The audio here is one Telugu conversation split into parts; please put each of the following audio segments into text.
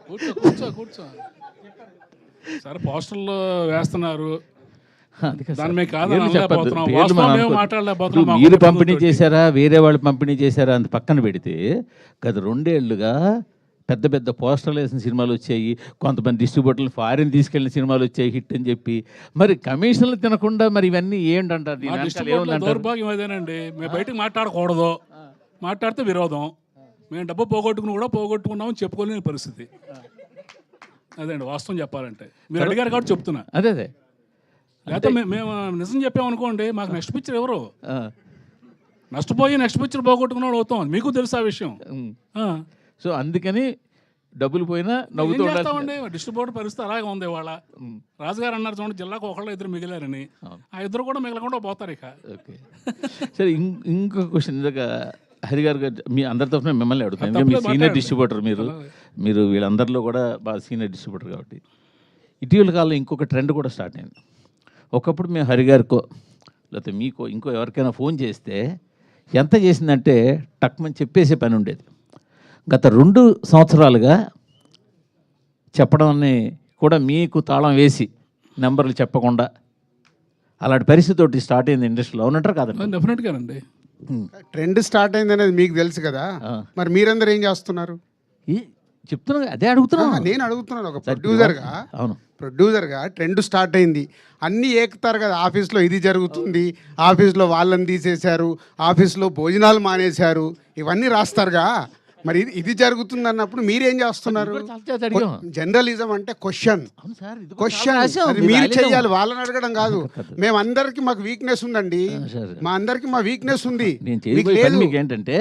కూర్చో కూర్చో కూర్చో. సరే పోస్టర్లు వేస్తున్నారు, దాని మీద కాదని అనలేకపోతున్నాం, వాస్తవం మాట్లాడలేకపోతున్నాం. మీరు పంపిణీ చేశారా, వేరే వాళ్ళు పంపిణీ చేశారా అంత పక్కన పెడితే గత 2 ఏళ్లుగా పెద్ద పెద్ద పోస్టర్లు వేసిన సినిమాలు వచ్చాయి, కొంతమంది డిస్ట్రిబ్యూటర్లు ఫారిన్ తీసుకెళ్ళిన సినిమాలు వచ్చాయి హిట్ అని చెప్పి. మరి కమిషన్లు తినకుండా మరి ఇవన్నీ ఏంటంటారు? దౌర్భాగ్యం అదేనండి. మేము బయటకు మాట్లాడకూడదు, మాట్లాడితే విరోధం. మేము డబ్బు పోగొట్టుకున్నామని చెప్పుకోలేని పరిస్థితి. అదేండి వాస్తవం చెప్పాలంటే. మీరు అడిగారు కాబట్టి చెప్తున్నా. అదే లేకపోతే మేము నిజం చెప్పామనుకోండి, మాకు నెక్స్ట్ పిక్చర్ ఎవరు నష్టపోయి నెక్స్ట్ పిక్చర్ పోగొట్టుకున్నాడు అవుతాం. మీకు తెలుసు ఆ విషయం. సో అందుకని డబ్బులు పోయినా నవ్వుతూ ఉండాలి. డిస్ట్రిబ్యూటర్ పరిస్థితి అలాగే ఉంది. వాళ్ళ రాజుగారు అన్నారు చూడండి, జిల్లాకు 1-2 మిగిలారని. ఆ 2 కూడా మిగలకుండా పోతారు ఇక. ఓకే సరే, ఇంకో క్వశ్చన్. ఇందాక హరి గారు మీ అందరి తరఫున మిమ్మల్ని అడుగుతాను. మీ సీనియర్ డిస్ట్రిబ్యూటర్, మీరు వీళ్ళందరిలో కూడా బాగా సీనియర్ డిస్ట్రిబ్యూటర్ కాబట్టి ఇటీవల కాలంలో ఇంకొక ట్రెండ్ కూడా స్టార్ట్ అయింది. ఒకప్పుడు మేము హరి గారికో లేకపోతే మీకో ఇంకో ఎవరికైనా ఫోన్ చేస్తే ఎంత చేసిందంటే టక్మని చెప్పేసే పని ఉండేది. గత 2 సంవత్సరాలుగా చెప్పడం కూడా మీకు తాళం వేసి నెంబర్లు చెప్పకుండా అలాంటి పరిస్థితి ఒకటి స్టార్ట్ అయింది ఇండస్ట్రీలో. అవునంటారు కాదండి? డెఫినెట్గా అండి. ట్రెండ్ స్టార్ట్ అయింది అనేది మీకు తెలుసు కదా, మరి మీరందరూ ఏం చేస్తున్నారు? చెప్తున్నా, అదే అడుగుతున్నా. నేను అడుగుతున్నాను ఒక ప్రొడ్యూసర్గా. అవును, ప్రొడ్యూసర్గా ట్రెండ్ స్టార్ట్ అయింది, అన్నీ ఏకుతారు కదా. ఆఫీస్లో ఇది జరుగుతుంది, ఆఫీస్లో వాళ్ళని తీసేశారు, ఆఫీస్లో భోజనాలు మానేశారు, ఇవన్నీ రాస్తారుగా. మరి ఇది జరుగుతుంది అన్నప్పుడు మీరేం చేస్తున్నారు? జర్నలిజం అంటే క్వశ్చన్ అది మీరు చెయ్యాలి, వాళ్ళని అడగడం కాదు. మేమందరికి మాకు వీక్నెస్ ఉందండి, మా అందరికి మా వీక్నెస్ ఉంది. మీకు ఏంటంటే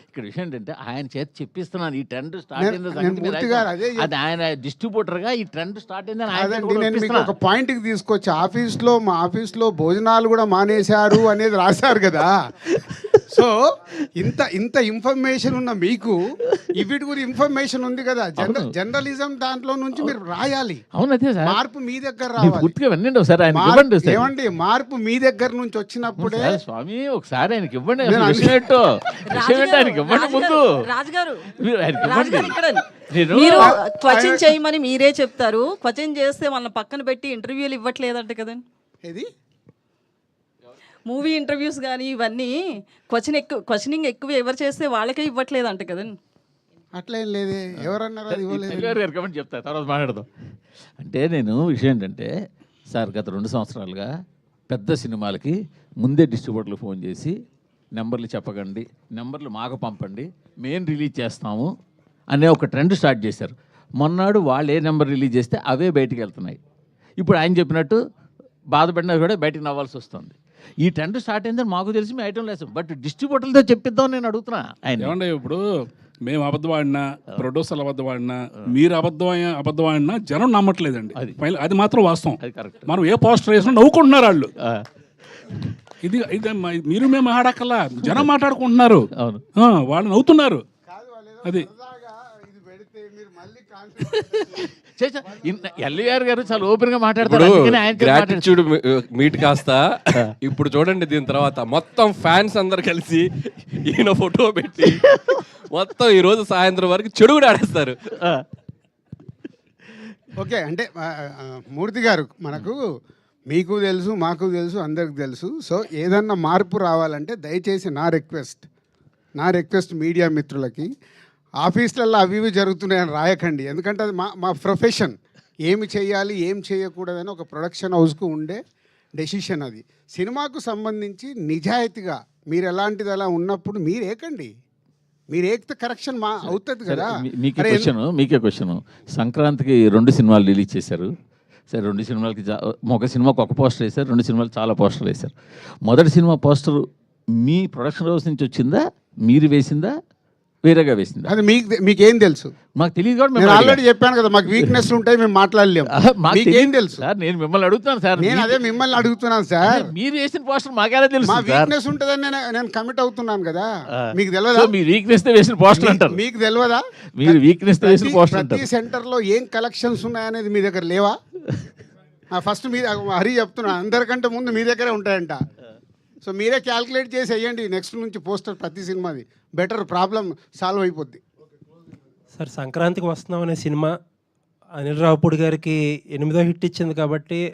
ఇక్కడ విషయం ఏంటంటే ఆయన చేతి చెప్పిస్తున్నాను ఈ ట్రెండ్ స్టార్ట్ అయింది. అది ఆయన డిస్ట్రిబ్యూటర్ గా ఈ ట్రెండ్ స్టార్ట్ అయింది. నేను మీకు ఒక పాయింట్ కి తీసుకొచ్చి మా ఆఫీస్లో భోజనాలు కూడా మానేశారు అనేది రాశారు కదా. సో ఇంత ఇన్ఫర్మేషన్ ఉన్న మీకు ఇవిటి గురించి ఇన్ఫర్మేషన్ ఉంది కదా. జర్నలిజం దాంట్లో నుంచి మీరు రాయాలి. మార్పు మీ దగ్గర రావాలి. ఏమండి, మార్పు మీ దగ్గర నుంచి వచ్చినప్పుడే స్వామి ఒకసారి ఆయనకి ఇవ్వండి. మీరు క్వశ్చన్ చేయమని మీరే చెప్తారు, క్వశ్చన్ చేస్తే వాళ్ళని పక్కన పెట్టి ఇంటర్వ్యూలు ఇవ్వట్లేదంట కదండి. ఏది మూవీ ఇంటర్వ్యూస్ కానీ ఇవన్నీ క్వశ్చనింగ్ ఎక్కువ ఎవరు చేస్తే వాళ్ళకే ఇవ్వట్లేదంట కదండి. అట్లేం లేదే, ఎవరన్నారు? చెప్తా తర్వాత మాట్లాడదాం. అంటే నేను విషయం ఏంటంటే సార్, గత 2 సంవత్సరాలుగా పెద్ద సినిమాలకి ముందే డిస్ట్రిబ్యూటర్లు ఫోన్ చేసి నెంబర్లు చెప్పకండి, నెంబర్లు మాకు పంపండి, మేము రిలీజ్ చేస్తాము అనే ఒక ట్రెండ్ స్టార్ట్ చేశారు. మొన్నాడు వాళ్ళు ఏ నెంబర్ రిలీజ్ చేస్తే అవే బయటికి వెళ్తున్నాయి. ఇప్పుడు ఆయన చెప్పినట్టు బాధపడినా కూడా బయటికి నవ్వాల్సి వస్తుంది. ఈ ట్రెండ్ స్టార్ట్ అయిందని మాకు తెలిసి మేము ఐటమ్ లేదు, బట్ డిస్ట్రిబ్యూటర్లతో చెప్పిద్దాం నేను అడుగుతున్నా. ఆయన ఏమంటే ఇప్పుడు మేము అబద్ధం ఆడినా, ప్రొడ్యూసర్లు అబద్ధం ఆడినా, మీరు అబద్ధం ఆడినా జనం నమ్మట్లేదండి. అది మాత్రం వాస్తవం. మనం ఏ పోస్టర్ వేసినా నవ్వుకుంటున్నారు వాళ్ళు. ఇది మీరు మేము ఆడక్కల్లా, జనం మాట్లాడుకుంటున్నారు, వాళ్ళు నవ్వుతున్నారు. అది ఎల్వీఆర్ గారు చాలా ఓపెన్ గా మాట్లాడతారు. గ్రాటిట్యూడ్ మీట్ కాస్త ఇప్పుడు చూడండి, దీని తర్వాత మొత్తం ఫ్యాన్స్ అందరు కలిసి ఈయన ఫోటో పెట్టి మొత్తం ఈ రోజు సాయంత్రం వరకు చెడు కూడా ఆడేస్తారు. ఓకే, అంటే మూర్తి గారు, మనకు మీకు తెలుసు, మాకు తెలుసు, అందరికి తెలుసు. సో ఏదన్నా మార్పు రావాలంటే దయచేసి నా రిక్వెస్ట్ మీడియా మిత్రులకి, ఆఫీసులలో అవి ఇవి జరుగుతున్నాయని రాయకండి. ఎందుకంటే అది మా ప్రొఫెషన్. ఏమి చేయాలి ఏం చేయకూడదని ఒక ప్రొడక్షన్ హౌస్కు ఉండే డెసిషన్ అది. సినిమాకు సంబంధించి నిజాయితీగా మీరు ఎలాంటిది అలా ఉన్నప్పుడు మీరు ఏకండి, మీరు ఏకితే కరెక్షన్ అవుతుంది కదా. మీకే క్వశ్చన్, సంక్రాంతికి 2 సినిమాలు రిలీజ్ చేశారు. సరే, 2 సినిమాలకి ఒక సినిమాకి ఒక పోస్టర్ వేశారు, 2 సినిమాలు చాలా పోస్టర్లు వేశారు. మొదటి సినిమా పోస్టర్ మీ ప్రొడక్షన్ హౌస్ నుంచి వచ్చిందా, మీరు వేసిందా, వేరేగా వేసిందా? అది మీకేం తెలుసు? మాకు తెలియదు కాబట్టి నేను ఆల్రెడీ చెప్పాను కదా, మాకు వీక్నెస్ ఉంటాయి, మేము మాట్లాడలేము. మీకేం తెలుసు సార్? నేను మిమ్మల్ని అడుగుతున్నాను సార్. నేను అదే మిమ్మల్ని అడుగుతున్నాను సార్. మీరు వేసిన పోస్టర్ మాకేలా తెలుసు? మా వీక్నెస్ ఉంటుందని నేను కమిట్ అవుతున్నాను కదా. మీకు తెలియదా? మీ వీక్నెస్ తో వేసిన పోస్టర్ అంటారు. మీకు తెలియదా? మీరు వీక్నెస్ తో వేసిన పోస్టర్ అంటారు. ప్రతి సెంటర్లో ఏం కలెక్షన్స్ ఉన్నాయనేది మీ దగ్గర లేవా? ఫస్ట్ మీ హరి చెప్తున్నా, అందరికంటే ముందు మీ దగ్గరే ఉంటాయంట. సో మీరే క్యాల్కులేట్ చేసి వేయండి నెక్స్ట్ నుంచి పోస్టర్ ప్రతి సినిమాది. బెటర్, ప్రాబ్లం సాల్వ్ అయిపోద్ది. సార్ సంక్రాంతికి వస్తున్నాం అనే సినిమా అనిల్ రావుపూడి గారికి 8వ హిట్ ఇచ్చింది కాబట్టి